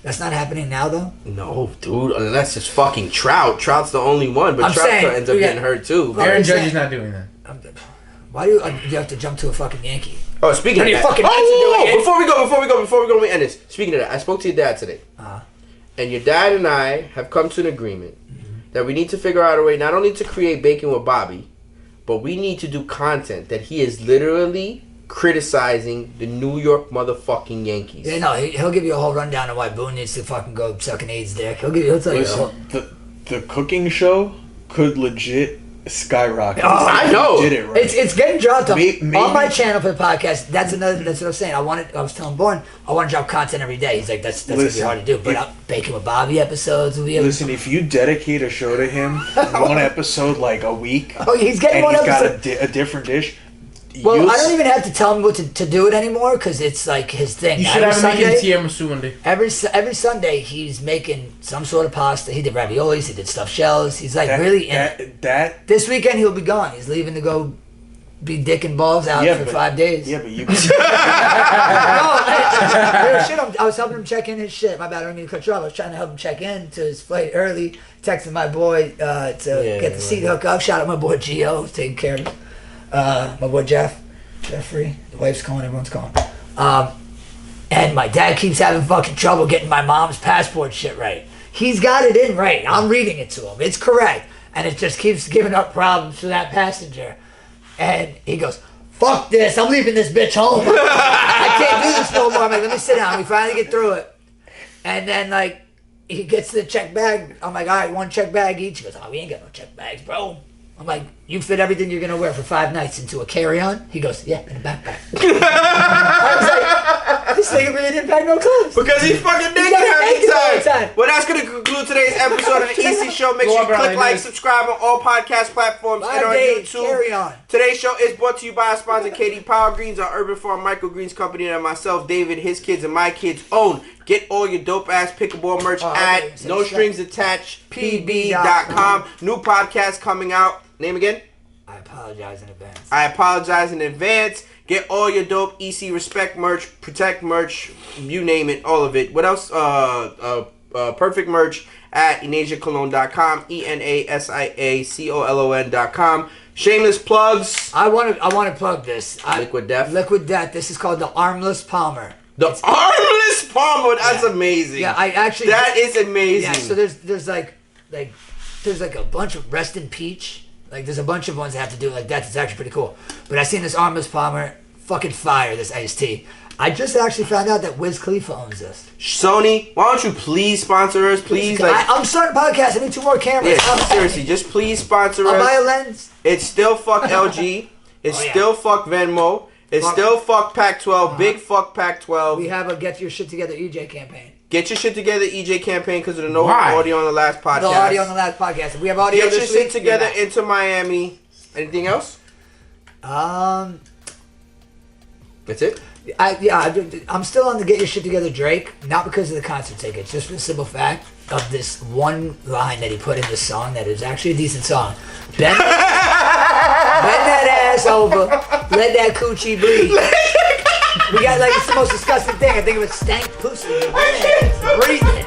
That's not happening now, though. No, dude, unless it's fucking Trout. Trout's the only one, but I'm Trout saying, ends up yeah. getting hurt too. Well, Aaron I'm Judge saying- is not doing that. Why do you have to jump to a fucking Yankee? Oh, speaking of Your that, fucking Mets are doing it. before we end this. Speaking of that, I spoke to your dad today, and your dad and I have come to an agreement that we need to figure out a way not only to create Bacon with Bobby, but we need to do content that he is literally criticizing the New York motherfucking Yankees. Yeah, no, he'll give you a whole rundown of why Boone needs to fucking go sucking AIDS dick. He'll tell you. Listen, the cooking show could legit skyrocket. Oh, I know. He did it right. It's getting dropped on Maybe- my channel for the podcast. That's what I'm saying. I was telling Bourne, I want to drop content every day. He's like, that's gonna be Listen, hard to do. But Bacon with Bobby episodes will be. Listen, if you dedicate a show to him, one episode like a week, Oh, he's getting and one he's got episode. a different dish. Well, you'll I don't even have to tell him what to do it anymore because it's like his thing. You should Every have him making Sunday, tiramisu one day. every Sunday he's making some sort of pasta. He did raviolis. He did stuffed shells. He's like really in it. that This weekend he'll be gone. He's leaving to go be dick and balls out for 5 days. Yeah, but you. No, real shit, I was helping him check in his shit. My bad, I don't mean to cut you off. I was trying to help him check in to his flight early. Texting my boy to get the seat hook up. Shout out my boy Gio, who's taking care of my boy Jeffrey. The wife's calling, everyone's calling. And my dad keeps having fucking trouble getting my mom's passport shit right. He's got it in right. I'm reading it to him. It's correct. And it just keeps giving up problems for that passenger. And he goes, fuck this, I'm leaving this bitch home. I can't do this no more. I'm like, let me sit down. We finally get through it. And then, like, he gets to the check bag. I'm like, all right, one check bag each. He goes, oh, we ain't got no check bags, bro. I'm like, you fit everything you're going to wear for 5 nights into a carry-on? He goes, yeah, in a backpack. I was like, this nigga really didn't pack no clothes. Because he's fucking naked naked all every the time. time. Well, that's going to conclude today's episode of the EC Show. Make Go sure on, you click Brian, like, man. subscribe on all podcast platforms 5 and on days, YouTube. carry on. Today's show is brought to you by our sponsor, Katie Power Greens, our Urban Farm Microgreens company that myself, David, his kids, and my kids own. Get all your dope-ass pickleball merch at So No Strings Attached pb.com. New podcast coming out. Name again? I apologize in advance. I apologize in advance. Get all your dope EC Respect merch, Protect merch, you name it, all of it. What else? Perfect merch at enasiacolon.com, ENASIACOLON.com. Shameless plugs. I want to plug this. Liquid Death. Liquid Death. This is called the Armless Palmer. The armless palmer. That's amazing. Yeah, I actually. That is amazing. Yeah, so there's like a bunch of Rest in Peach. Like there's a bunch of ones that have to do it like that. It's actually pretty cool. But I seen this Armless Palmer, fucking fire, this iced tea. I just actually found out that Wiz Khalifa owns this. Sony, why don't you please sponsor us? Please, I'm starting a podcast. I need 2 more cameras. Yeah, seriously, just please sponsor I'll us. buy a lens. It's still fuck LG. It's still fuck Venmo. It's still fuck Pac-12. Big fuck Pac-12. We have a Get Your Shit Together EJ campaign. Get your shit together, EJ campaign, because of the no audio on the last podcast. No audio on the last podcast. We have audio Get your this shit week. together into Miami. Anything else? That's it? I'm still on the Get Your Shit Together Drake, not because of the concert tickets, just for the simple fact of this one line that he put in this song that is actually a decent song. Bend that ass over, let that coochie breathe. We got it's the most disgusting thing. I think of it stank pussy. Breathing.